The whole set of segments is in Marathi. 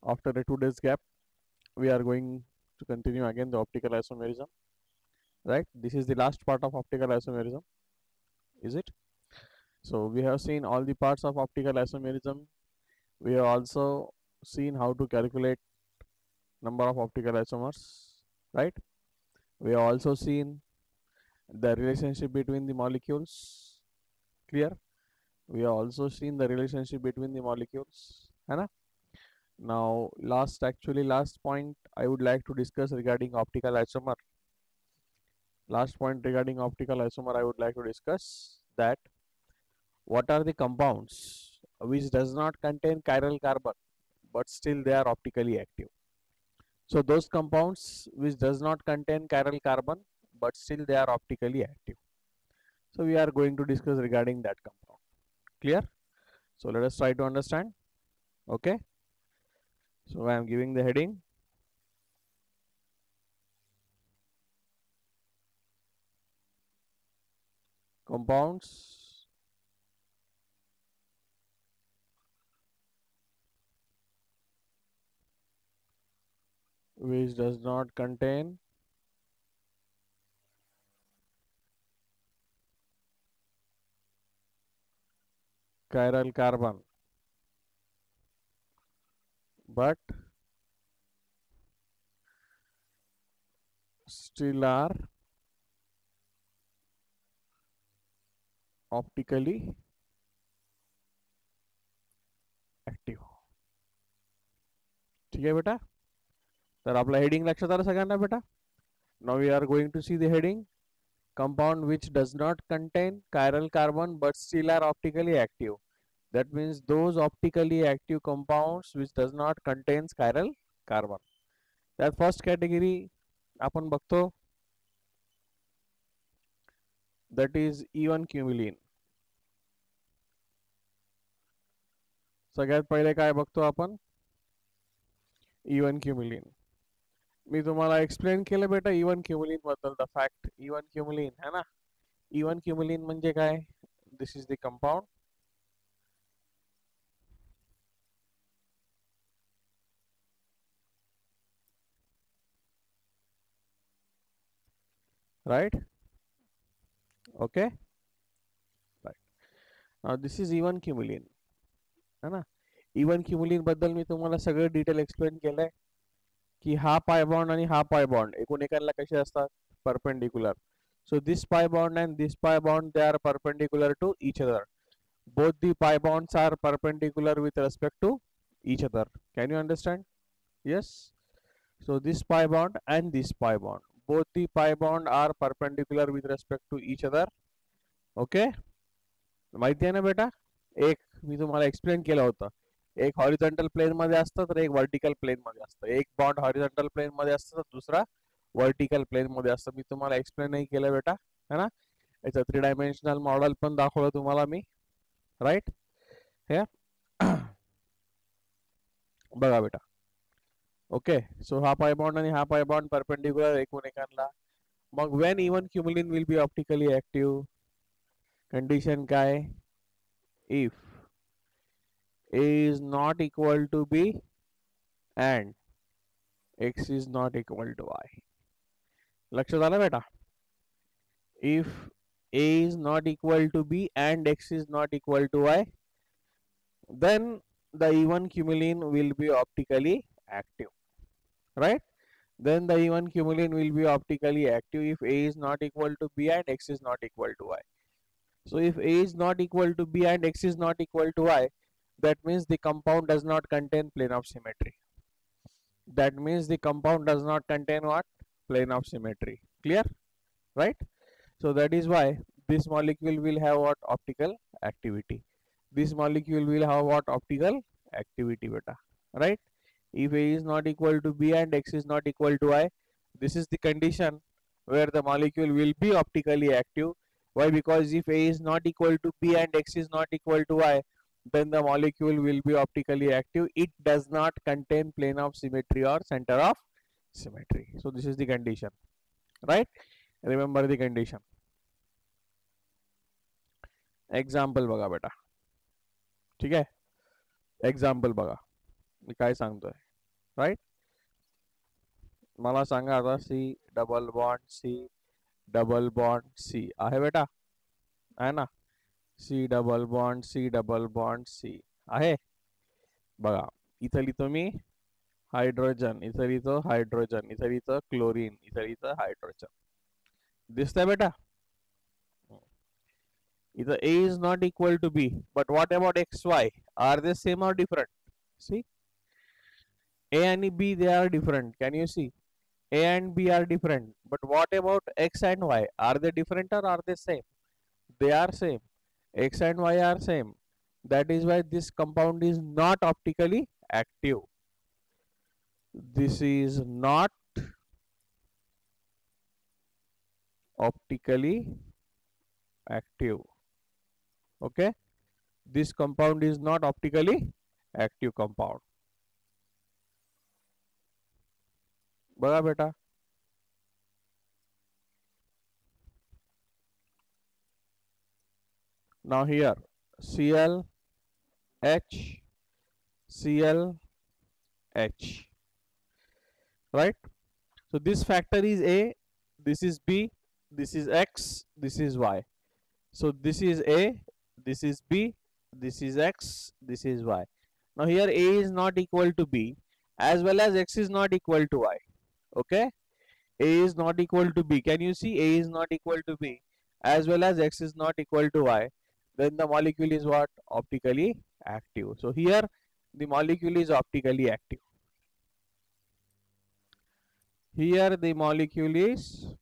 After a 2 days gap, we are going to continue again the optical isomerism. Right? This is the last part of optical isomerism, is it? So we have seen all the parts of optical isomerism. We have also seen how to calculate number of optical isomers, right? We have also seen the relationship between the molecules. Clear? We have also seen the relationship between the molecules. है ना? Now, last point I would like to discuss regarding optical isomer. Last point regarding optical isomer I would like to discuss that what are the compounds which does not contain chiral carbon but still they are optically active. So those compounds which does not contain chiral carbon but still they are optically active. So we are going to discuss regarding that compound. Clear? So let us try to understand. Okay. So I am giving the heading. Compounds which does not contain chiral carbon but still are optically active. ठीक आहे बेटा. तर आपला हेडिंग लक्षात आलं सगळ्यांना बेटा. Now we are going to see the heading. Compound which does not contain chiral carbon but still are optically active. That means those optically active compounds which does not contains chiral carbon. That first category आपण बघतो, that is E1 cumulin. सगळ्यात पहिले काय बघतो आपण, E1 cumulin. मी तुम्हाला एक्सप्लेन केलं बेटा E1 cumulin बद्दल द फॅक्ट. E1 cumulin है ना. E1 cumulin म्हणजे काय? This is the compound. Right. Okay. Right. Now this is E1 cumulin है ना. E1 cumulin बद्दल मी तुम्हाला सगळं डिटेल एक्सप्लेन केलंय की हा पाय बॉन्ड आणि हा पाय बॉन्ड एकूण कसे असतात, perpendicular. So this pi bond and this pi bond, they are perpendicular to each other. Both the pi bonds are perpendicular with respect to each other. Can you understand? Yes. So this pi bond and this pi bond, both the pi bond are perpendicular with respect to each other. Okay. माहिती आहे ना बेटा. एक मी तुम्हाला एक्सप्लेन केलं होतं, एक हॉरिझॉन्टल प्लेन मध्ये असतं तर एक वर्टिकल प्लेन मध्ये असतं. एक बॉन्ड हॉरिझॉन्टल प्लेन मध्ये असतं तर दुसरा वर्टिकल प्लेन मध्ये असतं. मी तुम्हाला एक्सप्लेन नाही केलं बेटा, है ना. याचं 3 डायमेन्शनल मॉडेल पण दाखवलं तुम्हाला मी. राईट. हे बघा बेटा. ओके. सो हा पाय बॉन्ड आणि हा पाय बॉन्ड परपेंडिकुलर एकमेकांना. मग when even cumulene will be optically active, condition काय? If A is not equal to B and X is not equal to Y. लक्षात आलं बेटा. If A is not equal to B and X is not equal to Y, then the E1 cumulin will be optically active. Right? Then the E1 cumulin will be optically active if A is not equal to B and X is not equal to Y. So if A is not equal to B and X is not equal to Y, that means the compound does not contain plane of symmetry. That means the compound does not contain what? Plane of symmetry. Clear? Right? So that is why this molecule will have what? Optical activity. This molecule will have what? Optical activity beta. Right? If A is not equal to B and X is not equal to Y, this is the condition where the molecule will be optically active. Why? Because if A is not equal to B and X is not equal to Y, then the molecule will be optically active. It does not contain plane of symmetry or center of symmetry. So this is the condition. Right? Remember the condition. Example बघा बेटा. ठीक आहे. एक्झाम्पल बघा मी काय सांगतोय. राईट. मला सांगा आता C double bond C double bond C आहे बेटा, आहे ना. सी डबल बॉन्ड सी आहे. बघा इथं लिहितो मी हायड्रोजन, इथं लिहितो हायड्रोजन, इथं लिहितो क्लोरीन, इथं लिहितो हायड्रोजन. दिसतंय बेटा. इथं A is not equal to B, but what about XY? Are they same or different? See, A and B, they are different. Can you see? A and B are different. But what about X and Y? Are they different or are they same? They are same. X and Y are same. That is why this compound is not optically active. This is not optically active. Okay. This compound is not optically active compound. बघा बेटा. Now here Cl H Cl H, right? So this factor is A, this is B, this is X, this is Y. So this is A, this is B, this is X, this is Y. Now here A is not equal to B as well as X is not equal to Y. Okay, A is not equal to B. Can you see? A is not equal to B as well as X is not equal to Y. Then the molecule is what? Optically active. So here the molecule is optically active. Here the molecule is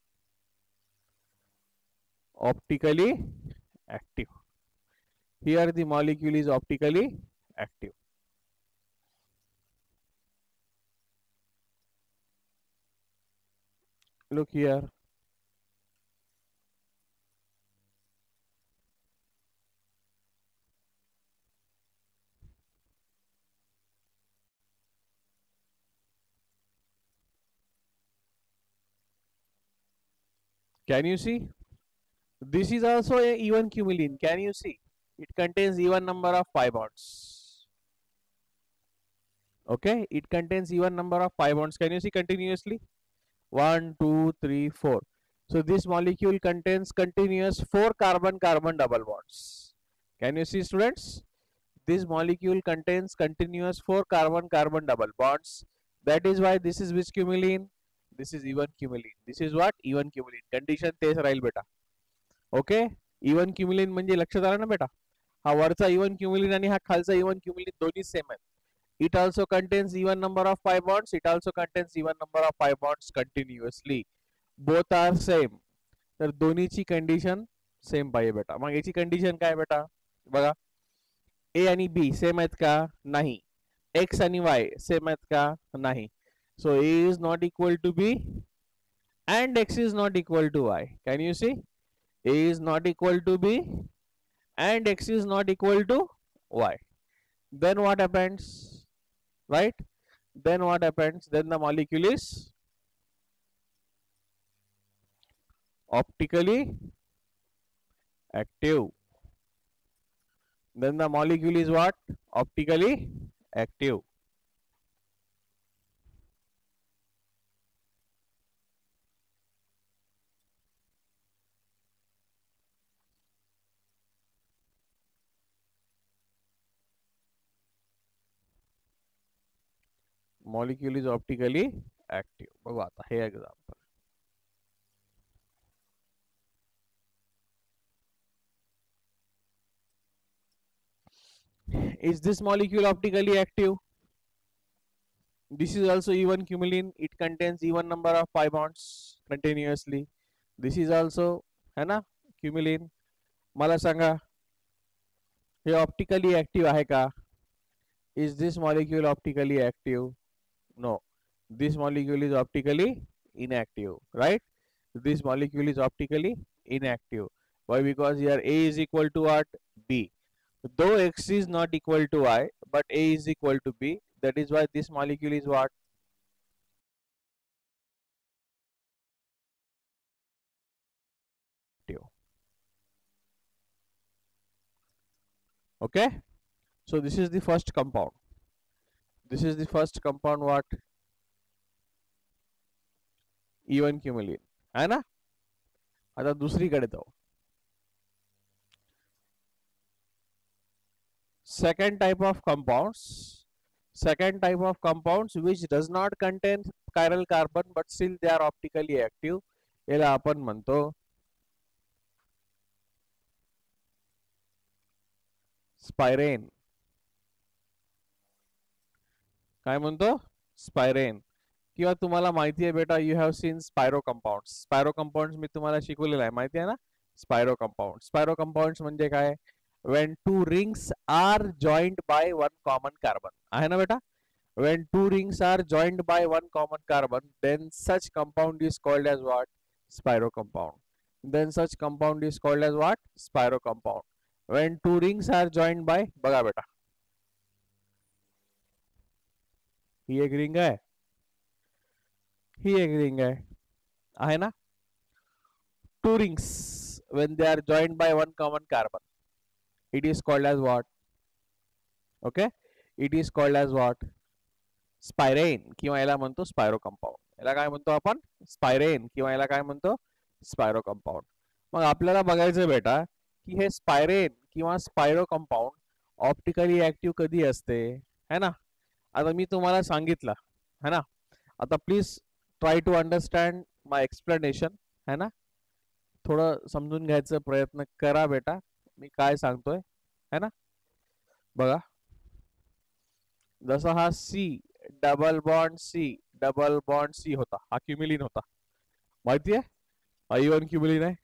optically active. Here the molecule is optically active. Look here. Can you see? This is also a even cumulene. Can you see? It contains even number of pi bonds. Okay, it contains even number of pi bonds. Can you see continuously? 1, 2, 3, 4. So this molecule contains continuous 4 carbon-carbon double bonds. Can you see, students? This molecule contains continuous 4 carbon-carbon double bonds. That is why this is which cumulene? This is even cumulene. This is what? Even cumulene. Condition तेच राहील बेटा. ओके, इवन क्युमिलिन म्हणजे लक्षात आलं ना बेटा. हा वरचा इवन क्युमिलिन आणि हा खालचा इवन क्युमिलिन दोन्ही सेम आहेत. It also contains even number of pi bonds. It also contains even number of pi bonds continuously. Both are same. तर दोन्हीची कंडिशन सेम पाहिजे बेटा. मग याची कंडिशन काय बेटा? बघा, ए आणि बी सेम आहेत का? नाही. एक्स आणि वाय सेम आहेत का? नाही. So A is not equal to B and x is not equal to y. Can you see? A is not equal to b and x is not equal to y. Then what happens? Right? Then what happens? Then the molecule is optically active. Then the molecule is what? Optically active. Molecule is optically active. बघू आता हे example. Is this molecule optically active? This is also even cumulene. It contains even number of pi bonds continuously. This is also है ना cumulene. मला सांगा हे ऑप्टिकली ऍक्टिव्ह आहे का? Is this molecule optically active? No. This molecule is optically inactive, right? This molecule is optically inactive. Why? Because here A is equal to what? B. Though X is not equal to Y, but A is equal to B. That is why this molecule is what? Active. Okay. So this is the first compound. This is the first compound what, even cumulene, है ना. आता दुसरीकडे जाऊ. Second type of compounds which does not contain chiral carbon but still they are optically active, याला आपण म्हणतो स्पायरेन. काय म्हणतो, स्पायरेन. किंवा तुम्हाला माहिती आहे बेटा, you have seen spiro compounds. Spiro compounds मी तुम्हाला शिकवलेलं आहे, माहिती आहे ना. स्पायरो कंपाऊंड्स म्हणजे काय, when two rings are joined by one common carbon, आहे ना बेटा. when two rings are joined by one common carbon, then such compound is called as what, spiro compound. Then such compound is called as what, spiro compound. when two rings are joined by, बघा बेटा, ही एक रिंग आहे, ही एक रिंग आहे ना. two rings when they are joined by one common carbon, it is called as what, okay, it is called as what, स्पायरेन. किंवा याला म्हणतो स्पायरो कंपाऊंड. याला काय म्हणतो आपण, स्पायरेन. किंवा याला काय म्हणतो, स्पायरो कंपाऊंड. मग आपल्याला बघायचं बेटा की हे स्पायरेन किंवा स्पायरो कंपाऊंड ऑप्टिकली ऍक्टिव्ह कधी असते, है ना. आता मी तुम्हाला सांगितलं, है ना. आता please try to understand my explanation, है ना. थोडं समजून घ्यायचा प्रयत्न करा बेटा मी काय सांगतोय, है ना. बघा, जसा हा सी डबल बॉन्ड सी होता, हा क्युमिलिन होता, माहिती आहे, हा इवन क्युमिलिन आहे.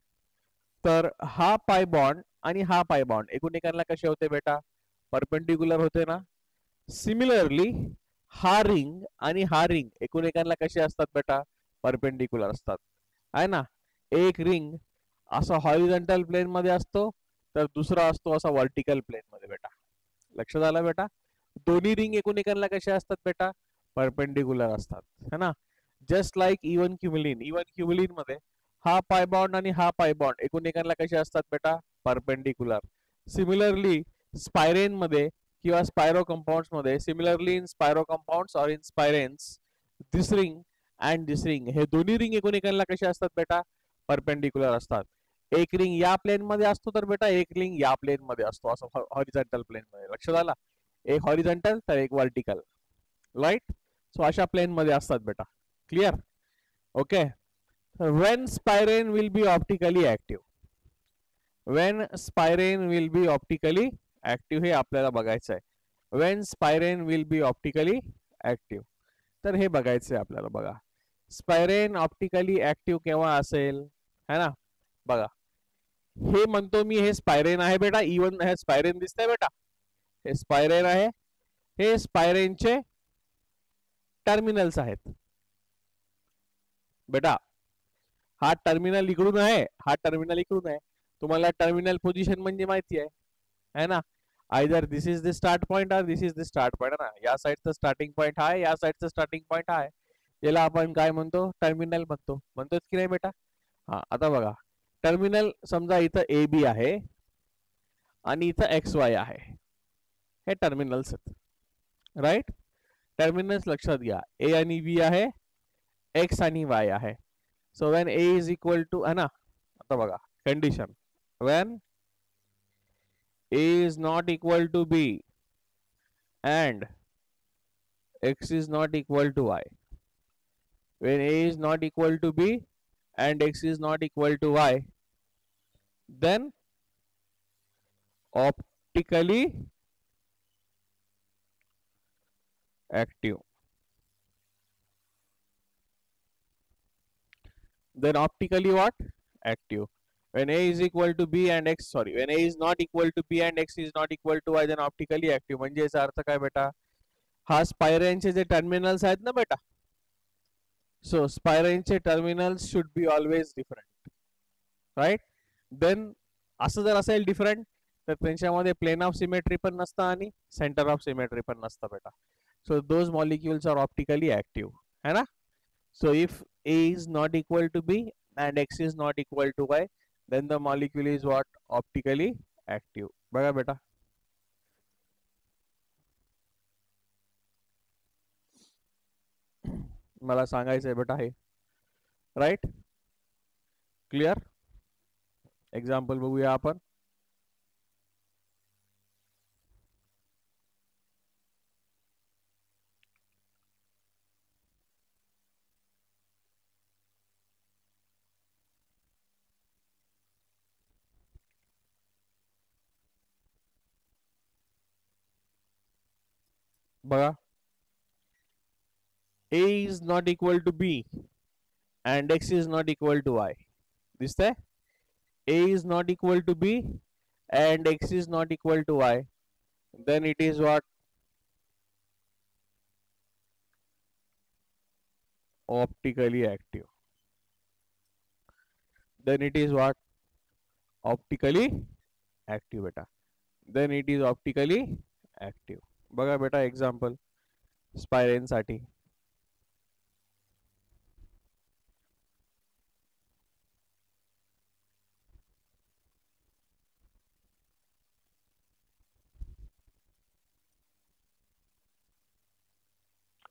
तर हा पाय बॉन्ड आणि हा पाय बॉन्ड एकमेकांना कसे होते बेटा, परपेंडिक्युलर होते ना. सिमिलरली हा रिंग आणि हा रिंग एकमेकांना कसे असतात बेटा, परपेंडिक्युलर असतात, आहे ना. एक रिंग असा हॉरिझॉन्टल प्लेन मध्ये असतो, तर दुसरा असतो असा व्हर्टिकल प्लेन मध्ये बेटा. लक्षात आलं बेटा. दोन्ही रिंग एकमेकांना कशा असतात बेटा, परपेंडिक्युलर असतात, है ना. जस्ट लाईक इवन क्युमिलिन मध्ये हा पाय बॉन्ड आणि हा पाय बॉन्ड एकमेकांना कसे असतात बेटा, परपेंडिक्युलर. सिमिलरली स्पायरेन मध्ये किंवा स्पायरो कंपाऊंड्स मध्ये, सिमिलरली इन स्पायरो कंपाऊंड्स और in spiranes, this ring and this ring, हे दोन्ही रिंग एकमेकांना कसे असतात बेटा, परपेंडिक्युलर असतात. एक रिंग या प्लेन मध्ये असतो तर बेटा एक रिंग या प्लेन मध्ये असतो, असं हॉरिझॉन्टल प्लेन मध्ये. लक्षात आला, एक हॉरिझॉन्टल तर एक वर्टिकल, राईट. सो अशा प्लेन मध्ये असतात बेटा. Clear, okay. when spirene will be optically active, when spirene will be optically active हे आपल्याला बघायचं आहे. when spirene will be optically active, तर हे बघायचं आहे आपल्याला. बघा, स्पायरेन ऑप्टिकली ऍक्टिव्ह केव्हा असेल, है ना. बघा, हे म्हणतो मी, हे स्पायरेन आहे बेटा, इवन हे स्पायरेन दिसतंय बेटा, हे स्पायरेन आहे. हे स्पायरेनचे टर्मिनल्स आहेत बेटा. हा टर्मिनल इकडून आहे, हा टर्मिनल इकडून आहे. तुम्हाला टर्मिनल पोझिशन म्हणजे माहिती आहे, है ना. Either this is the start point और दिस इज द स्टार्ट पॉइंट, है ना. या साइडचं स्टार्टिंग पॉइंट आहे, या साइडचं स्टार्टिंग पॉइंट आहे. याला आपण काय म्हणतो, टर्मिनल म्हणतो. म्हणतोच की नाही बेटा. हा, आता बघा, टर्मिनल समजा इथं ए बी आहे आणि इथं एक्स वाय आहे, हे टर्मिनल्स आहेत, राईट. टर्मिनल्स लक्षात घ्या, ए आणि बी आहे, एक्स आणि वाय आहे. So when A is equal to, है ना. आता बघा condition, when A is not equal to B and x is not equal to y, when a is not equal to b and x is not equal to y, then optically active, then optically what, active. When a is equal to b and x, sorry, when a is not equal to b and x is not equal to y, then optically active. म्हणजे याचा अर्थ काय बेटा, हा स्पायरेनचे जे टर्मिनल्स आहेत ना बेटा, सो स्पायरेनचे terminals should be always different, right. Then असं जर असेल डिफरंट, तर त्यांच्यामध्ये प्लेन ऑफ सिमेट्री पण नसतं आणि सेंटर ऑफ सिमेट्री पण नसतं बेटा. So those molecules are optically active, है ना. So if a is not equal to b and x is not equal to y, then the molecule is what, optically active. बघा बेटा, मला सांगायचंय बेटा हे. Right, clear. एक्झाम्पल बघूया आपण. बघा, a is not equal to b and x is not equal to y. दिसतंय? a is not equal to b and x is not equal to y. Then it is what? Optically active. Then it is what? Optically active बेटा. Then it is optically active. बघा बेटा एक्झाम्पल स्पायरेन साठी.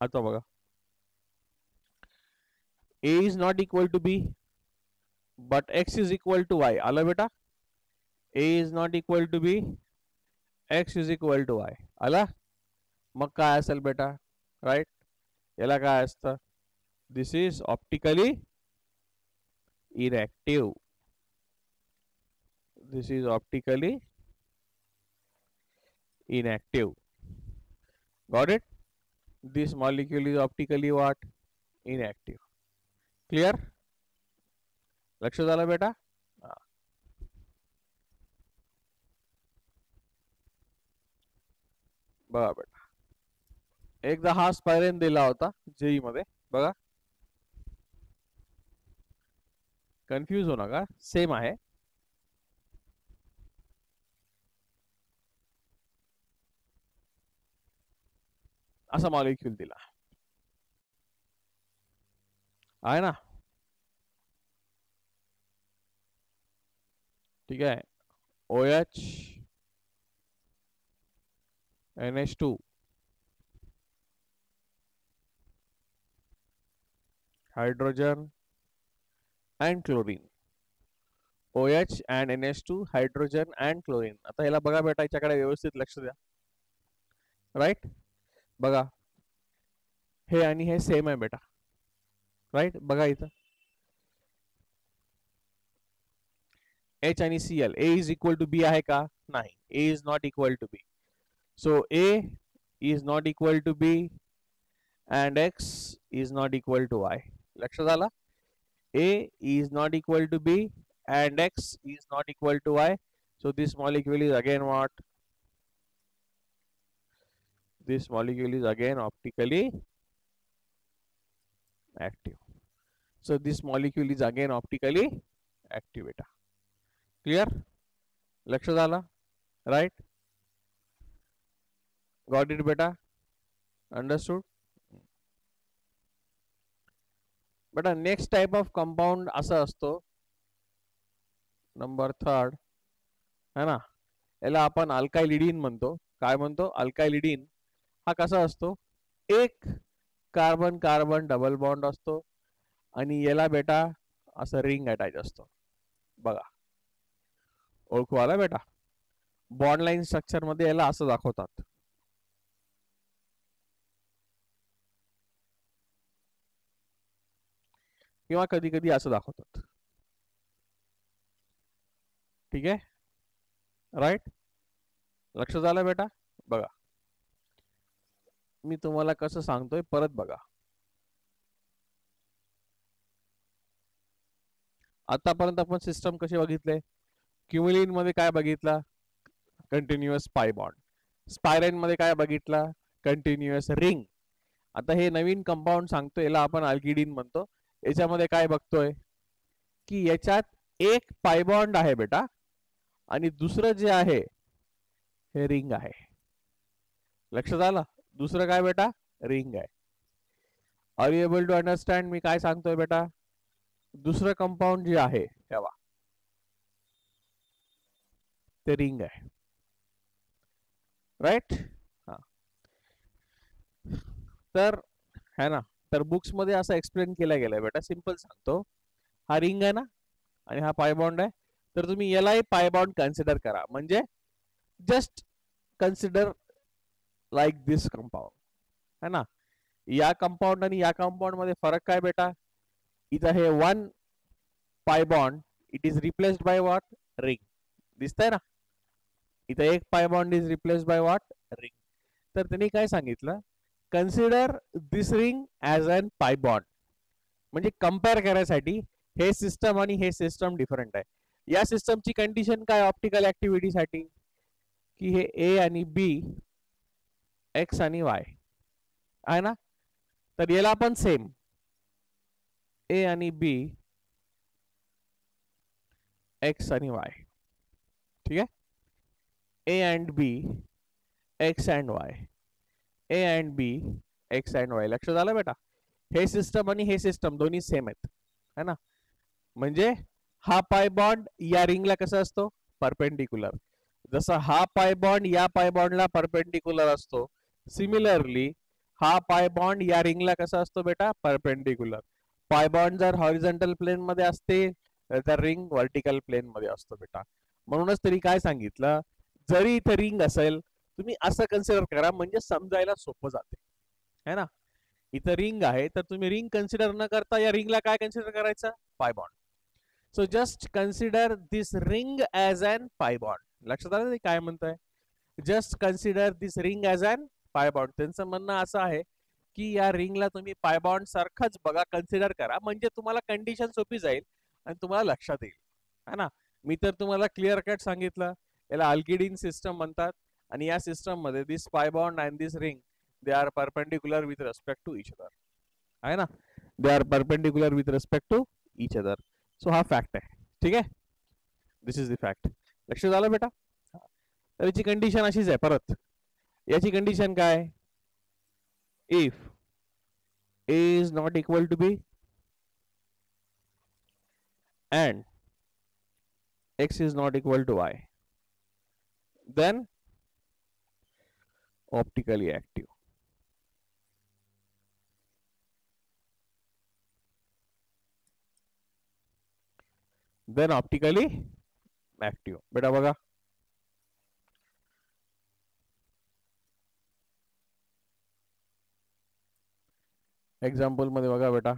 आता बघा, a is not equal to b but x is equal to y. आलं बेटा? a is not equal to b, x is equal to y. आला? मग काय असेल बेटा? राईट, याला काय असतं? This is optically inactive. This is optically inactive. Got it? This molecule is optically what? Inactive. Clear? लक्ष झालं बेटा? बघा बेटा, एकदा हा स्पायरेन दिला होता जेई मध्ये. बघा, कन्फ्यूज हो नका, सेम आहे. असा मॉलिक्यूल दिला आहे ना. ठीक आहे, OH NH2 hydrogen and chlorine. OH and NH2 hydrogen and chlorine. आता याला बघा बेटा, याच्याकडे व्यवस्थित लक्ष द्या. राईट, बघा हे आणि हे सेम आहे बेटा. राईट, बघा इथं H आणि Cl, A is equal to B आहे का? नाही, A is not equal to B. So A is not equal to B and X is not equal to Y. लक्षात आला? A is not equal to B and X is not equal to Y. So this molecule is again what? This molecule is again optically active. So this molecule is again optically active beta. Clear? लक्ष झाला? Right? Got it beta? Understood? बेटा नेक्स्ट टाइप ऑफ कंपाउंड असा असतो, नंबर 3 है ना, याला आपण अल्काइलिडीन म्हणतो. काय म्हणतो? अल्काइलिडीन. हा कसा असतो? एक कार्बन कार्बन डबल बॉन्ड असतो आणि याला बेटा असं रिंग अटॅच असतो. बघा, ओळखू आला बेटा? बॉन्ड लाईन स्ट्रक्चर मध्ये याला असं दाखवतात. किंवा कधी कधी असं दाखवतात. ठीक आहे, राईट, लक्ष झालं बेटा? बघा मी तुम्हाला कसं सांगतोय, परत बघा. आतापर्यंत आपण सिस्टम कसे बघितले? क्युमिलिन मध्ये काय बघितला? Continuous pi bond. स्पायरेन मध्ये काय बघितला? Continuous ring. आता हे नवीन कंपाऊंड सांगतो, याला आपण अल्किडीन म्हणतो. याच्यामध्ये काय बघतोय की याच्यात एक पायबॉन्ड आहे बेटा आणि दुसरं जे आहे हे रिंग आहे. लक्षात आलं? दुसरं काय बेटा? रिंग आहे. Are you able to understand मी काय सांगतोय बेटा? दुसरं कंपाऊंड जे आहे तेव्हा ते रिंग आहे. राईट? हा, तर है ना, तर बुक्स मध्ये असं एक्सप्लेन केलं गेलंय बेटा. सिंपल सांगतो, हा रिंग आहे ना आणि हा पाय बॉन्ड आहे, तर तुम्ही यालाही पाय बॉन्ड कन्सिडर करा. म्हणजे जस्ट कन्सिडर लाईक दिस कंपाऊंड है ना. या कंपाऊंड आणि या कंपाऊंड मध्ये फरक काय बेटा, इथं हे one pi bond it is replaced by what, ring. दिसतंय ना, इथं एक pi bond is replaced by what, ring. तर त्यांनी काय सांगितलं, consider this ring as an pi bond. म्हणजे कम्पेअर करायसाठी हे सिस्टम आणि हे सिस्टम डिफरंट आहे. या सिस्टमची कंडिशन काय ऑप्टिकल ऍक्टिव्हिटीसाठी, की हे ए आणि बी, एक्स आणि वाय आहे ना. तर याला पण सेम ए आणि बी, एक्स आणि वाय. ठीक आहे, A and B, X and Y, A and B, X and Y. लक्षात आलं बेटा, हे सिस्टम आणि हे सिस्टम दोन्ही सेम आहेत है ना. म्हणजे हा पाय बॉन्ड या रिंगला कसा असतो, परपेंडिक्युलर. जसा हा पाय बॉन्ड या पाय बॉन्डला परपेंडिक्युलर असतो, सिमिलरली हा पाय बॉन्ड या रिंगला कसा असतो बेटा, परपेंडिक्युलर. पाय बॉन्ड जर हॉरिझॉन्टल प्लेन मध्ये असते तर रिंग व्हर्टिकल प्लेन मध्ये असतो बेटा. म्हणूनच तरी काय सांगितलं, जरी इथे रिंग असेल तुम्ही असं कन्सिडर करा, म्हणजे समजायला सोपं जाते है ना. इथं रिंग आहे तर तुम्ही रिंग कन्सिडर न करता या रिंगला काय कन्सिडर करायचं, pi bond. So just consider this ring as an pi bond. लक्षात आलं काय म्हणताय, just consider this ring as an pi bond. त्यांचं म्हणणं असं आहे की या रिंगला तुम्ही पाय बॉन्ड सारखंच बघा, कन्सिडर करा, म्हणजे तुम्हाला कंडिशन सोपी जाईल आणि तुम्हाला लक्षात येईल है ना. मी तर तुम्हाला क्लिअर कट सांगितलं, याला अल्किडीन सिस्टम म्हणतात आणि या सिस्टम मध्ये this pi bond and this ring they are perpendicular with respect to each other आहे ना. They are perpendicular with respect to each other. So हा फॅक्ट आहे. ठीक आहे, दिस इज द फॅक्ट. लक्षात आलं बेटा. तर याची कंडिशन अशीच आहे परत. याची कंडिशन काय, if a is not equal to b and x is not equal to y, then optically active. Then optically active. बेटा बघा, एक्झाम्पल मध्ये बघा बेटा,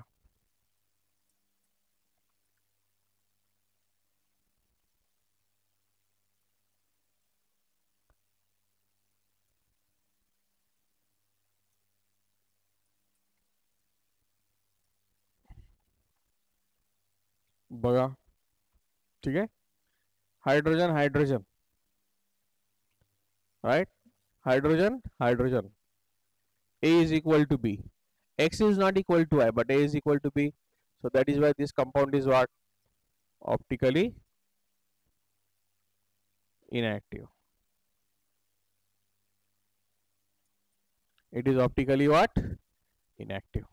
बघा. ठीक आहे, hydrogen hydrogen, right, hydrogen hydrogen. A is equal to B, x is not equal to y but A is equal to B, so that is why this compound is what, optically inactive. It is optically what, inactive.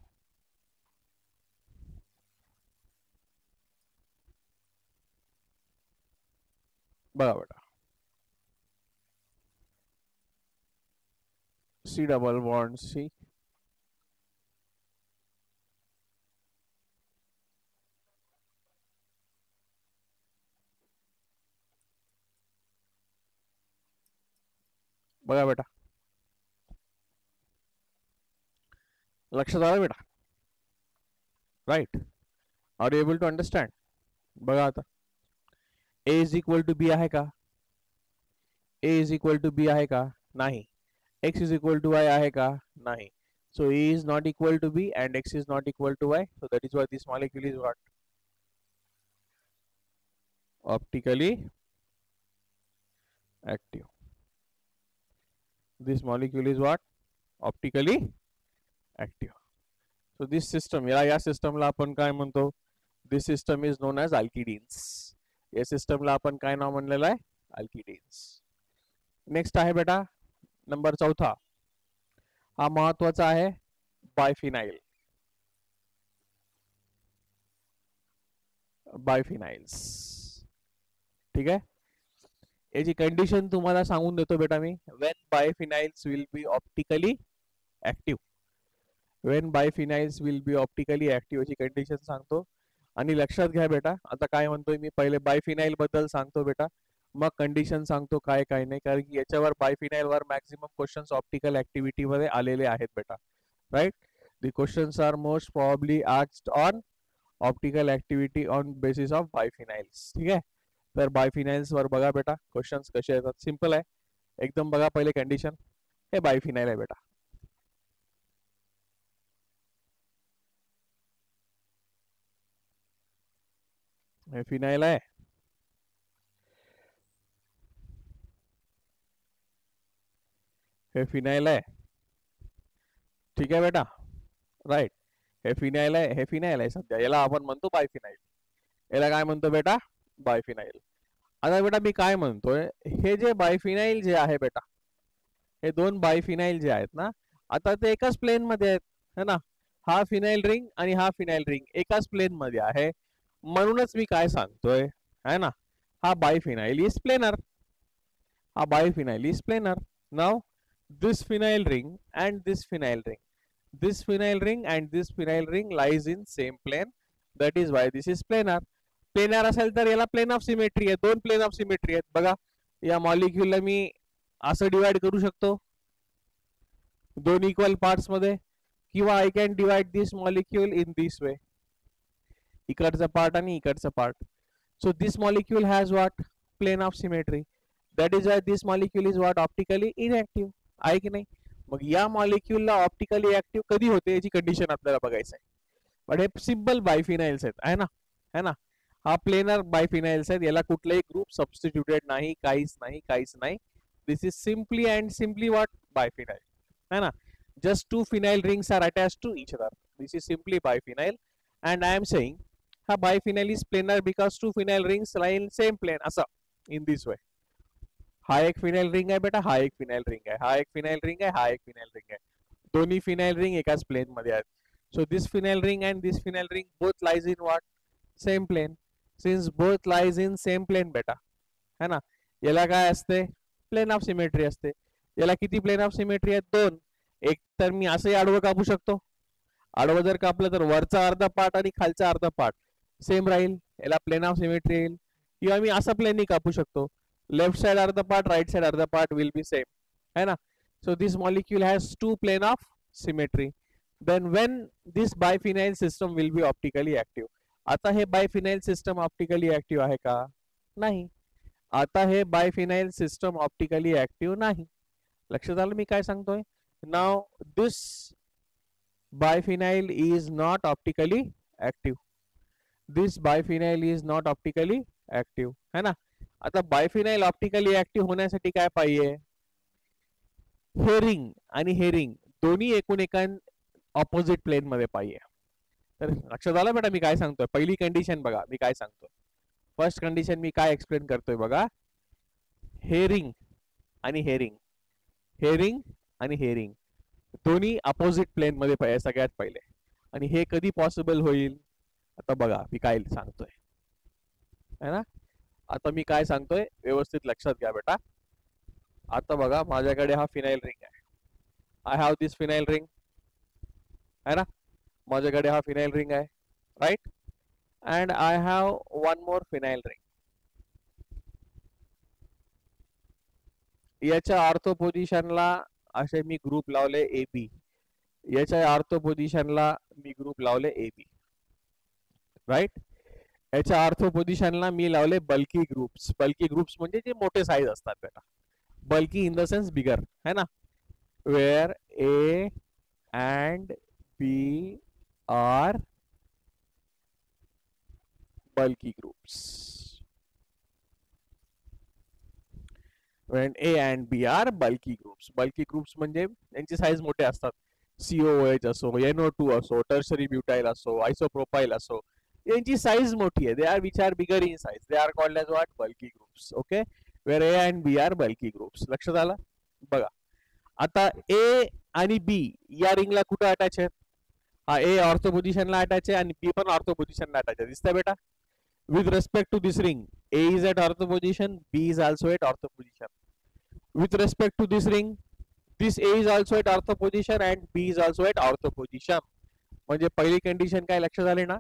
बघा बेटा, C double bond C, बघा बेटा. लक्षात आलं बेटा, right. Are you able to understand. बघा आता, A is equal to B आहे का, A is equal to B आहे का, नाही. X is equal to Y आहे का, नाही. So A is not equal to B and X is not equal to Y, so that is why this molecule is what, optically active. This molecule is what, optically active. So this system, या सिस्टमला आपण काय म्हणतो, this system is known as alkidines. या सिस्टमला आपण काय नाव म्हणलेलं आहे, अल्किडीन्स. नेक्स्ट आहे बेटा नंबर 4. हा महत्वाचा आहे, बायफिनाइल. बायफिनाइल्स. ठीक आहे, याची कंडिशन तुम्हाला सांगून देतो बेटा मी. When biphenyls will be optically active, when biphenyls will be optically active अशी कंडिशन सांगतो. आणि लक्षात घ्या बेटा, आता काय म्हणतोय मी, पहिले बायफिनाइल बद्दल सांगतो बेटा, मग कंडिशन सांगतो काय काय नाही, कारण की याच्यावर बायफिनाइल वर मॅक्झिमम क्वेश्चन्स ऑप्टिकल ऍक्टिव्हिटी मध्ये आलेले आहेत बेटा. Right, the questions are most probably asked on optical activity on basis of biphenyls. ठीक आहे, तर बायफिनाइल्स वर बघा बेटा क्वेश्चन्स कसे येतात. सिंपल आहे एकदम. बघा पहिले कंडिशन, हे बायफिनाइल आहे बेटा. हे फिनाइल आहे, हे फिनाइल आहे. ठीक आहे बेटा, राईट. हे फिनाइल आहे, हे फिनाइल आहे सध्या, याला आपण म्हणतो बायफिनाइल. याला काय म्हणतो बेटा, बायफिनाइल. आता बेटा मी काय म्हणतोय, हे जे बायफिनाइल जे आहे बेटा, हे दोन बायफिनाइल जे आहेत ना, आता ते एकाच प्लेन मध्ये आहेत है ना. हा फिनाइल रिंग आणि हा फिनाइल रिंग एकाच प्लेन मध्ये आहे. म्हणूनच मी काय सांगतोय है ना, हा बायफिनाइल इज प्लेनर. हा biphenyl is planar. Now this phenyl ring and this phenyl ring, this phenyl ring and this phenyl ring lies in same plane, that is why this is planar. Planar असेल तर याला प्लेन ऑफ सिमेट्री आहे, दोन प्लेन ऑफ सिमेट्री आहेत. बघा या मॉलिक्यूलला मी असं डिवाइड करू शकतो दोन इक्वल पार्ट्स मध्ये, किंवा I can divide this molecule in this way, इकडचा पार्ट आणि इकडचा part. So this molecule has what, plane of symmetry, that is why this molecule is what, optically inactive. आहे की नाही. मग या मॉलिक्यूलला ऑप्टिकली ऍक्टिव्ह कधी होते याची कंडिशन आपल्याला बघायचं आहे. पण हे सिंपल बायफिनाइल्स आहेत आहे ना, है ना. हा प्लेनर बायफिनाइल्स आहेत, याला कुठलाही ग्रुप सबस्टिट्यूटेड नाही, काहीच नाही, काहीच नाही. This is simply and simply what, biphenyl है ना. Just two phenyl rings are attached to each other, this is simply biphenyl. And I am saying हा biphenyl is planar because two phenyl rings lie in same plane, असं इन दिस वे. हा एक फिनाइल रिंग आहे बेटा, हा एक फिनाइल रिंग आहे, हा एक फिनाइल रिंग आहे, हा एक फिनाइल रिंग आहे. दोन्ही फिनाइल रिंग एकाच प्लेन मध्ये आहेत. So this phenyl ring and this phenyl ring both lies in what, same plane. Since both lies in same plane बेटा, है ना. याला काय असते, प्लेन ऑफ सिमेट्री असते. याला किती प्लेन ऑफ सिमेट्री आहेत, दोन. एक तर मी असंही आडवं कापू शकतो, आडवं जर कापलं तर वरचा अर्धा पार्ट आणि खालचा अर्धा पार्ट सेम राहील, याला प्लेन ऑफ सिमेट्री येईल. किंवा मी असं प्लेनही कापू शकतो, left side are the part, right side are the part will be same, है ना. So this molecule has two plane of symmetry. Then when this biphenyl system will be optically active. आता हे बायफिनाइल सिस्टम ऑप्टिकली ऍक्टिव्ह आहे का, नाही. आता हे बायफिनाइल सिस्टम ऑप्टिकली ऍक्टिव्ह नाही. लक्षात आलं मी काय सांगतोय. Now this biphenyl is not optically active, this biphenyl is not optically active, है ना. आता बायफिनाइल ऑप्टिकली ऍक्टिव्ह होण्यासाठी काय पाहिजे, हे रिंग आणि हे रिंग दोन्ही एकूण एका ऑपोजिट प्लेन मध्ये पाहिजे. तर लक्षात आलं बेटा मी काय सांगतोय. पहिली कंडिशन बघा मी काय सांगतोय, फर्स्ट कंडिशन मी काय एक्सप्लेन करतोय बघा. हे रिंग आणि हे रिंग, हे रिंग आणि हे रिंग दोन्ही अपोजिट प्लेन मध्ये पाहिजे सगळ्यात पहिले. आणि हे कधी पॉसिबल होईल, आता बघा मी काय सांगतोय है ना. आता मी काय सांगतोय व्यवस्थित लक्षात घ्या बेटा. आता बघा माझ्याकडे हा फिनाइल रिंग आहे, I have this phenyl ring है ना. माझ्याकडे हा फिनाइल रिंग आहे, right. And I have one more phenyl ring. याच्या ऑर्थो पोझिशनला असे मी ग्रुप लावले ए बी, याच्या ऑर्थो पोझिशनला मी ग्रुप लावले ए बी, राईट. याच्या ऑर्थो पोझिशनला मी लावले बल्की ग्रुप्स. बल्की ग्रुप्स म्हणजे जे मोठे साईज असतात बेटा, bulky in the sense bigger है ना, where A and B are bulky groups. when A and B are bulky groups. Bulky groups म्हणजे यांची साईज मोठे असतात. COOH असो, NO2 असो, टर्शरी ब्युटाइल असो, आयसोप्रोपाइल असो, यांची साईज मोठी आहे. They are which are bigger in size, they are called as what, bulky groups. Okay, where A and B are bulky groups. लक्षात आलं बघा. आता A आणि B या रिंगला कुठे अटॅच आहेत, हा A ऑर्थो पोझिशनला अटॅच आहे आणि B पण ऑर्थो पोझिशनला अटॅच आहे. दिसतंय बेटा. With respect to this ring, A is at ortho position, B is also at ortho position. With respect to this ring, this A is also at ortho position and B is also at ortho position. म्हणजे पहिली कंडिशन काय लक्षात आले ना,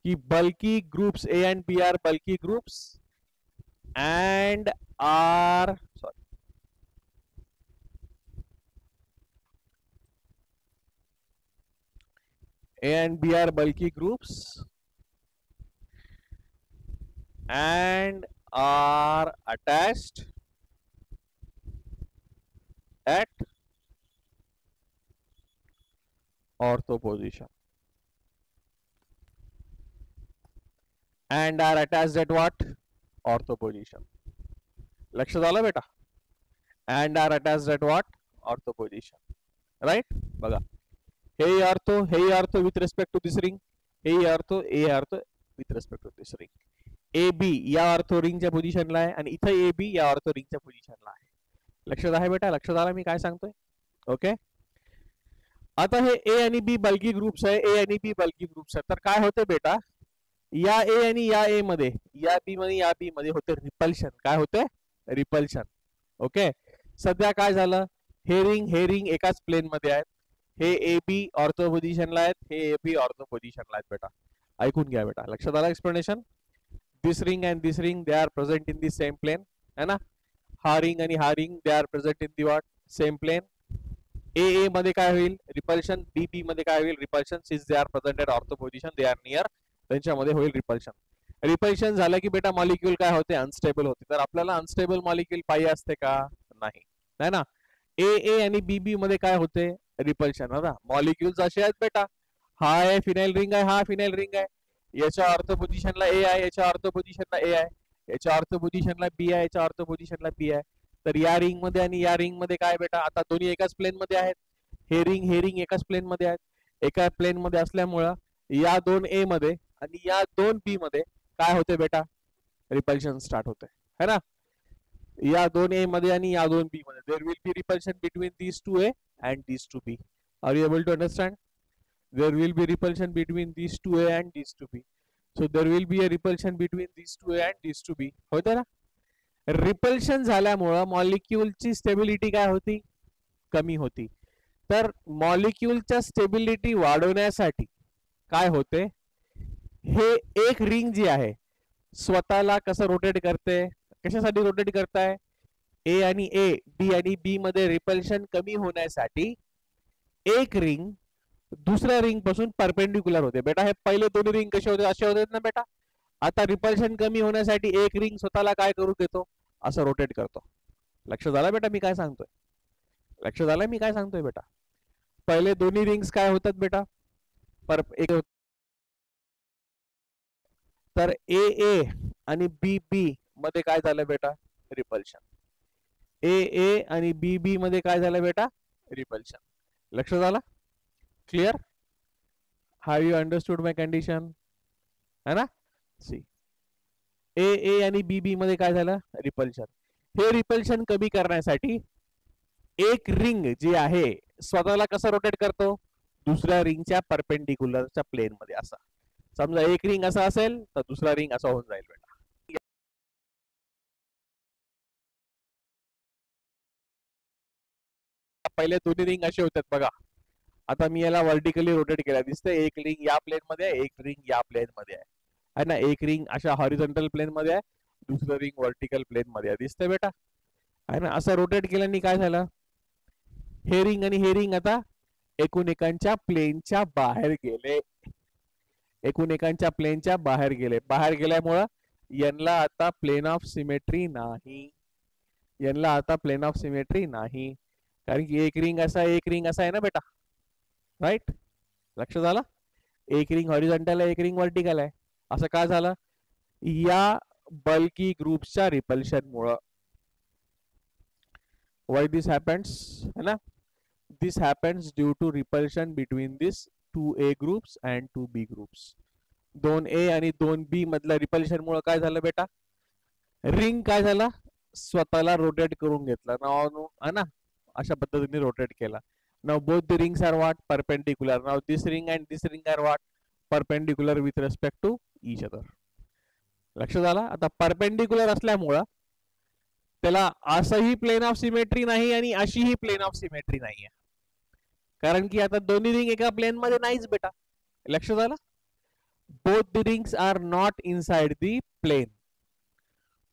की bulky groups A and B are bulky groups and are A and B are bulky groups and are attached at ortho position. And are attached at what? Ortho position. लक्षात आलं बेटा? And are attached at what? Ortho position. Right? बघा. हे ortho with respect to this ring. हे ortho with respect to this ring. AB या ऑर्थो रिंगच्या पोझिशनला आहे आणि इथं AB या ऑर्थो रिंगच्या पोझिशनला आहे. लक्षात आहे बेटा? लक्षात आलं मी काय सांगतोय? ओके. आता हे ए आणि बी बल्की ग्रुप्स आहे. ए आणि बी बल्की ग्रुप्स आहे. तर काय होते बेटा, या ए आणि या ए मध्ये, या बी मध्ये, या बी मध्ये होते रिपल्शन. काय होते? रिपल्शन. ओके. सध्या काय झालं, हे रिंग एकाच प्लेन मध्ये आहेत. हे ए बी ऑर्थो पोझिशनला आहेत, हे ए बी ऑर्थो पोझिशनला आहेत बेटा. ऐकून घ्या बेटा. लक्षात आलं explanation? this ring and this ring they are present in the same plane, है ना. हा रिंग आणि हा ring they are present in the what? Same plane. A मध्ये काय होईल? रिपल्शन. B मध्ये काय होईल? Repulsion. since they are present at ortho position they are near, त्यांच्यामध्ये होईल रिपल्शन. रिपल्शन झालं की बेटा मॉलिक्यूल काय होते? अनस्टेबल होते. तर आपल्याला अनस्टेबल मॉलिक्यूल पाहिजे असते का? नाही, है ना. ए आणि बी मध्ये काय होते? रिपल्शन. है ना. मॉलिक्यूल्स असे आहेत बेटा, हा आहे फिनाइल रिंग आहे, हा फिनाइल रिंग आहे. याच्या ऑर्थो पोझिशनला ए आहे, याच्या ऑर्थो पोझिशनला ए आहे, याच्या ऑर्थो पोझिशनला बी आहे, याच्या ऑर्थो पोझिशनला बी आहे. तर या रिंग मध्ये आणि या रिंग मध्ये काय बेटा, आता दोन्ही एकाच प्लेन मध्ये आहेत. हे रिंग एकाच प्लेन मध्ये आहेत. एका प्लेन मध्ये असल्यामुळं या दोन ए मध्ये आणि या दोन बी मध्ये काय होते बेटा? रिपल्शन स्टार्ट होते, है ना. या दोन ए मध्ये आणि या दोन बी मध्ये there will be repulsion between these two A and these two B. Are you able to understand? There will be repulsion between these two A and these two B. So there will be a repulsion between these two A and these two B. होतं ना. रिपल्शन झाल्यामुळं मॉलिक्यूलची स्टेबिलिटी काय होती? कमी होती. तर मॉलिक्यूलच्या स्टेबिलिटी वाढवण्यासाठी काय होते? हे एक रिंग जी आहे स्वतःला कसं रोटेट करते? कशासाठी रोटेट करताय? ए आणि ए, बी आणि बी मध्ये रिपल्शन कमी होण्यासाठी एक रिंग दुसऱ्या रिंग पासून परपेंडिक्युलर होते बेटा. हे पहिले दोन्ही रिंग कसे होते? असे होते ना बेटा. आता रिपल्शन कमी होण्यासाठी एक रिंग स्वतःला काय करू देतो? असं रोटेट करतो. लक्षात आलं बेटा मी काय सांगतोय? लक्षात आलं मी काय सांगतोय बेटा? पहिले दोन्ही रिंग्स काय होतात बेटा? एक. तर ए आणि बी मध्ये काय झालं बेटा? रिपल्शन. ए आणि बी मध्ये काय झालं बेटा? रिपल्शन. लक्षात आलं? Clear? Have you understood my condition? है ना. सी ए आणि बी मध्ये काय झालं? रिपल्शन. हे रिपल्शन कमी करण्यासाठी एक रिंग जी आहे स्वतःला कसं रोटेट करतो? दुसऱ्या रिंगच्या परपेंडिक्युलरच्या प्लेन मध्ये. असा समजा एक रिंग असा असेल तर दुसरा रिंग असा होऊन जाईल बेटा. पहिले दोन्ही रिंग असे होतात बघा. आता मी याला वर्टिकली रोटेट केला, दिसतंय? एक रिंग या प्लेन मध्ये आहे, एक रिंग या प्लेन मध्ये आहे ना. एक रिंग अशा हॉरिझॉन्टल प्लेन मध्ये आहे, दुसरं रिंग वर्टिकल प्लेन मध्ये आहे. दिसतंय बेटा? आहे ना. असं रोटेट केल्याने काय झालं? हे रिंग आणि हे रिंग आता एकूणएकांच्या प्लेनच्या बाहेर गेले. एकूणएकांच्या प्लेनच्या बाहेर गेले. बाहेर गेल्यामुळं यांना आता प्लेन ऑफ सिमेट्री नाही. यांना आता प्लेन ऑफ सिमेट्री नाही, कारण की एक रिंग असा आहे ना बेटा. राइट? लक्षात आलं? एक रिंग हॉरिझॉन्टल आहे, एक रिंग वर्टिकल आहे. असं का झालं? या बल्की ग्रुप्सच्या रिपल्शन मुळे. Why this happens? है ना. This happens due to repulsion between these two A groups and two B groups. दोन A आणि दोन B मधल्या रिपल्शन मुळे काय झालं बेटा? रिंग काय झाला? स्वतःला रोटेट करून घेतला है ना. अशा पद्धतीने रोटेट केला. Now both the rings are what? Perpendicular. Now this ring and this ring are what? Perpendicular with respect to each other. लक्षात आलं? आता परपेंडिक्युलर असल्यामुळं त्याला असंही प्लेन ऑफ सिमेट्री नाही आणि अशीही प्लेन ऑफ सिमेट्री नाहीये, कारण की आता दोन्ही रिंग एका प्लेन मध्ये नाहीच बेटा. लक्षात आलं? Both the rings are not inside the plane.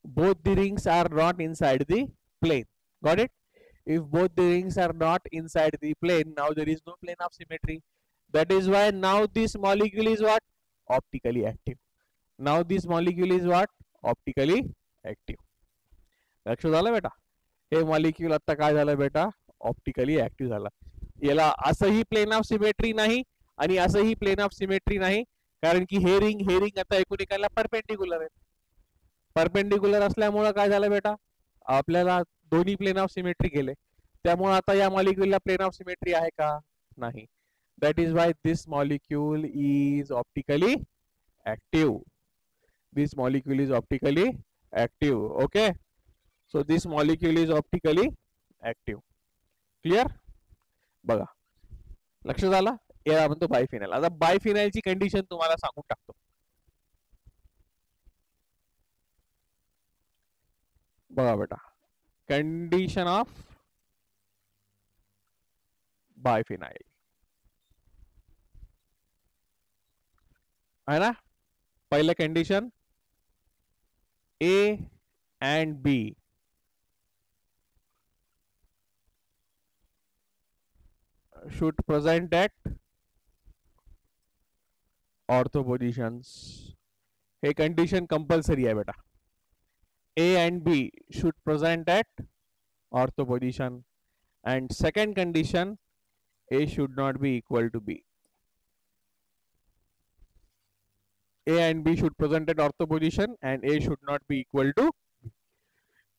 Both the rings are not inside the plane. Got it? If both the rings are not inside the plane, now there is no plane of symmetry. That is why now this molecule is what? Optically active. Now this molecule is what? Optically active. लक्षात आलं बेटा? हे मॉलिक्यूल आता काय झालं बेटा? ऑप्टिकली ऍक्टिव्ह झाला. याला असंही प्लेन ऑफ सिमेट्री नाही आणि असंही प्लेन ऑफ सिमेट्री नाही, कारण की हे रिंग आता एकूण परपेंडिक्युलर आहे. परपेंडिक्युलर असल्यामुळे काय झालं बेटा? आपल्याला दोन्ही प्लेन ऑफ सिमेट्री केले, त्यामुळे आता या मॉलिक्यूलला प्लेन ऑफ सिमेट्री आहे का? नाही. That is why this molecule is optically active. This molecule is optically active. Okay, so this molecule is optically active. Clear? बघा, लक्षात आलं? याला म्हणतो बायफिनाइल. आता बायफिनाइलची कंडिशन तुम्हाला सांगून टाकतो. बघा बेटा, कंडिशन ऑफ बायफिनाइल है ना. पहिलं condition, A and B should present at ortho positions. हे कंडिशन कंपल्सरी आहे बेटा. A and B should present at ortho position, and second condition, A should not be equal to B. A and B should present at ortho position and A should not be equal to.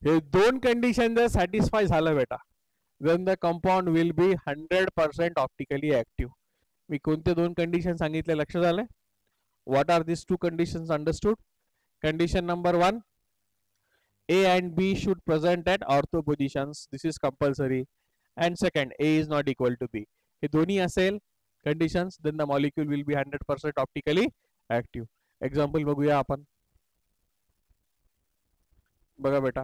हे दोन कंडिशन जर सॅटिस्फाय झालं बेटा, then the compound will be 100% optically active. मी कोणते दोन कंडिशन सांगितले लक्षात आले? What are these two conditions understood? Condition number 1, A and B should present at ortho positions. This is compulsory. And second, A is not equal to B. हे दोन्ही असेल conditions, then the molecule will be 100% optically active. Example बघूया आपण. बघा बेटा,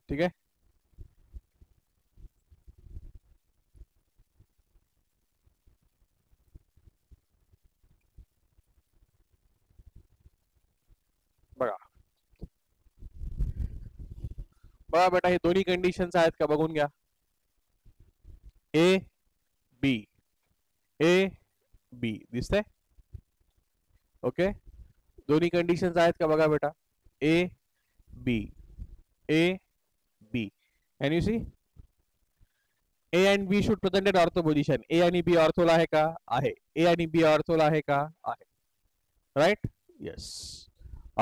ठीक आहे. बघा बघा बेटा, हे दोन्ही कंडिशन्स आहेत का बघून घ्या. ए बी, ए बी दिसतंय? ओके, दोन्ही कंडिशन्स आहेत का बघा बेटा. A B, A B. Can you see? A and B should present at ortho position. A आणि B ऑर्थोला आहे का? आहे. A आणि B ऑर्थोला आहे का? आहे. राइट? यस,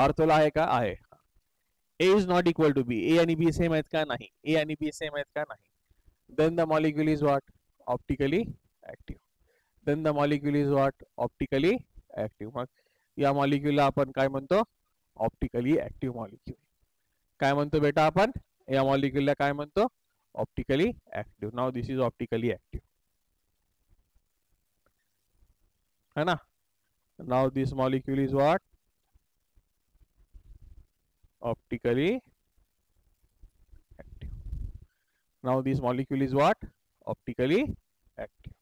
ऑर्थोला आहे का? आहे. A is not equal to B. A आणि B सेम आहेत का? नाही. A आणि B सेम आहेत का? नाही. Then the molecule is what? Optically active. Then the molecule is what? Optically active. मग या मॉलिक्यूलला आपण काय म्हणतो? Optically active molecule. काय म्हणतो बेटा आपण? या मॉलिक्यूलला काय म्हणतो? Optically active. Now this is optically active, है ना. Now this molecule is what? Optically active. Now this molecule is what? Optically active.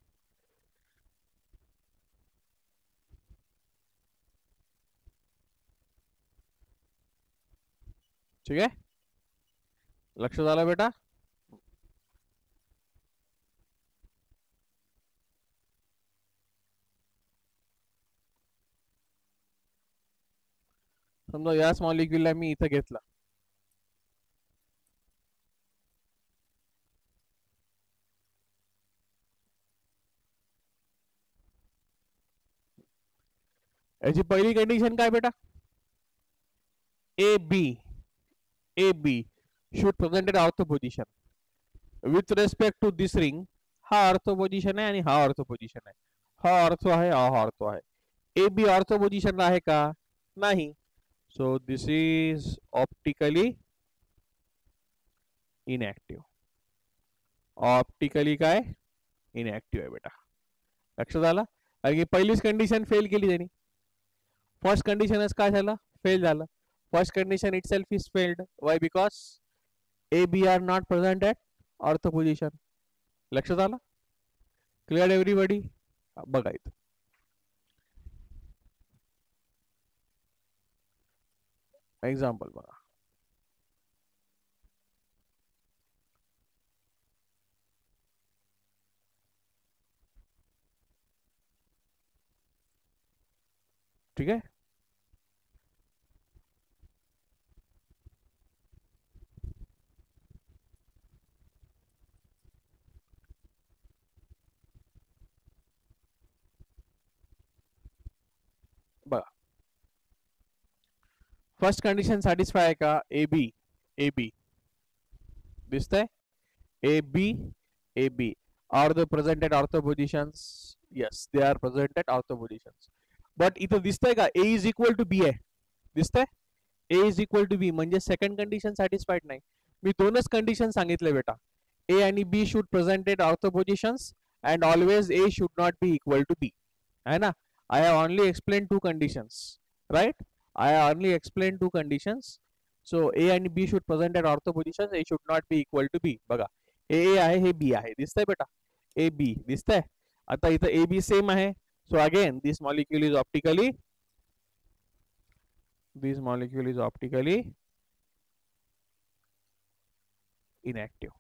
ठीक आहे, लक्षात आलं बेटा. समजा याच मॉलिक्यूलला मी इथं घेतला, याची पहिली कंडिशन काय बेटा? A B, A B should present at ortho position. With respect to this ring, हा ऑर्थो पोझिशन आहे आणि हा ऑर्थो पोझिशन आहे. हा ऑर्थो आहे, हा ऑर्थो आहे. ए बी ऑर्थो पोझिशन आहे का? नाही. So this is optically inactive. Optically काय इनएक्टिव्ह आहे बेटा. लक्षात आलं. कारण की पहिलीच कंडिशन फेल केली त्यांनी. फर्स्ट कंडिशनच काय झालं, फेल झालं. First condition itself is failed. Why? Because A B are not present at ortho position. लक्षात आलं. Clear everybody. बघा इथं एक्झाम्पल बघा. ठीक आहे. बघा फर्स्ट कंडिशन सॅटिस्फाय आहे का? ए बी ए बी दिसतंय. A B are the present at ortho positions. Yes they are present at ortho positions. But इथं दिसतंय का A is equal to B आहे. दिसतंय A is equal to B म्हणजे सेकंड कंडिशन सॅटिस्फाईड नाही. मी दोनच कंडिशन सांगितले बेटा. ए आणि B should present at ortho positions and always A should not be equal to B. है ना. I have only explained two conditions, right? I have only explained two conditions. So A and B should present at ortho positions. A should not be equal to B. बघा A आहे हे B आहे. दिसतंय बेटा A B दिसतंय. आता इथं A B सेम आहे. So again this molecule is optically inactive.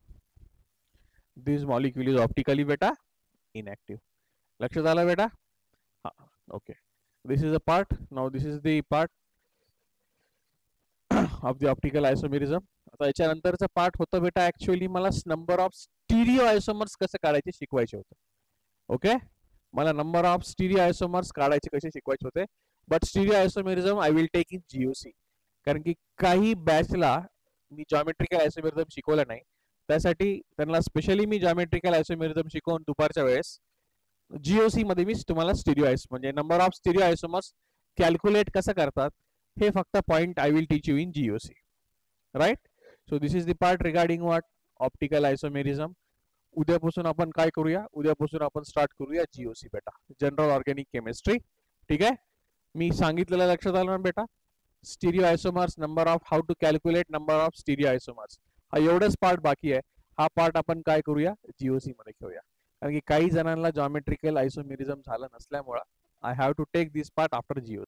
This molecule is optically बेटा inactive. लक्षात आलं बेटा. Okay, this is a part. Now this is the part of the optical isomerism. आता याच्यानंतरचा पार्ट होतं बेटा ऍक्च्युअली मला नंबर ऑफ स्टिरिओ आयसोमर्स कसे काढायचे शिकवायचे होते. ओके, मला नंबर ऑफ स्टिरिओ आयसोमर्स काढायचे कसे शिकवायचे होते. But stereo isomerism I will take in GOC. कारण की काही बॅचला मी जॉमेट्रिकल आयसोमेरिझम शिकवलं नाही. त्यासाठी त्यांना स्पेशली मी जॉमेट्रिकल आयसोमेरिझम शिकवून दुपारच्या वेळेस जीओसी मध्ये मी तुम्हाला स्टिरिओ आयस म्हणजे number of stereo isomers calculate कसं करतात हे फक्त point I will teach you in GOC. Right. So this is the part regarding what optical isomerism. उद्यापासून आपण काय करूया, उद्यापासून आपण स्टार्ट करूया जीओसी बेटा, जनरल ऑर्गॅनिक केमिस्ट्री. ठीक आहे. मी सांगितलेलं लक्षात आलं ना बेटा. Stereo isomers, number of, how to calculate number of stereo isomers, हा एवढंच पार्ट बाकी आहे. हा पार्ट आपण काय करूया जीओसी मध्ये घेऊया. कारण की काही जणांना जॉमेट्रिकल आयसोमेरिझम झालं नसल्यामुळे I have to take this part after GOC.